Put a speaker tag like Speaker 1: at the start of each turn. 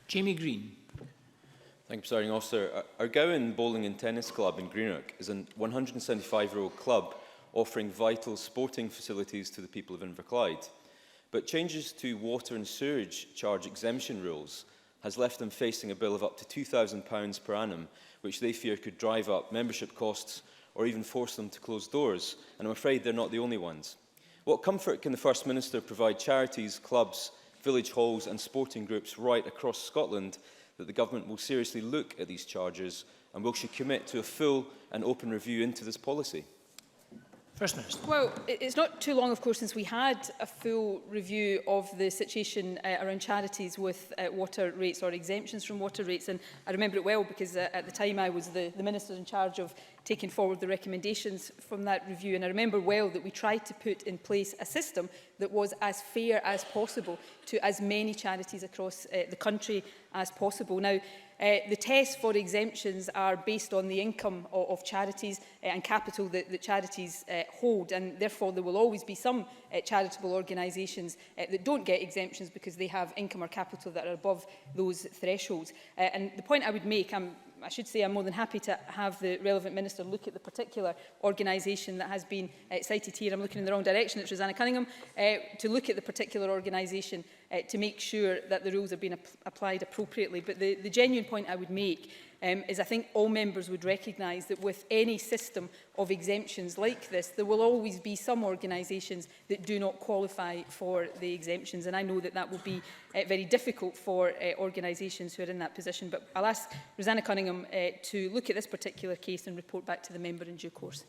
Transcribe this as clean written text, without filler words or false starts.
Speaker 1: Jamie Greene.
Speaker 2: Thank you, Presiding Officer. Our Gowan Bowling and Tennis Club in Greenock is a 175-year-old club offering vital sporting facilities to the people of Inverclyde. But changes to water and sewage charge exemption rules has left them facing a bill of up to £2,000 per annum, which they fear could drive up membership costs or even force them to close doors. And I'm afraid they're not the only ones. What comfort can the First Minister provide charities, clubs, village halls and sporting groups right across Scotland that the government will seriously look at these charges, and will she commit to a full and open review into this policy?
Speaker 1: First Minister.
Speaker 3: Well, it's not too long, of course, since we had a full review of the situation around charities with water rates or exemptions from water rates. And I remember it well because at the time I was the Minister in charge of taking forward the recommendations from that review. And I remember well that we tried to put in place a system that was as fair as possible to as many charities across the country as possible. Now, the tests for exemptions are based on the income of charities and capital that charities hold, and therefore there will always be some charitable organisations that don't get exemptions because they have income or capital that are above those thresholds. And the point I would make, I should say I'm more than happy to have the relevant minister look at the particular organisation that has been cited here. I'm looking in the wrong direction, it's Rosanna Cunningham, to look at the particular organisation to make sure that the rules are being applied appropriately. But the genuine point I would make is I think all members would recognise that with any system of exemptions like this, there will always be some organisations that do not qualify for the exemptions. And I know that that will be very difficult for organisations who are in that position. But I'll ask Rosanna Cunningham to look at this particular case and report back to the member in due course.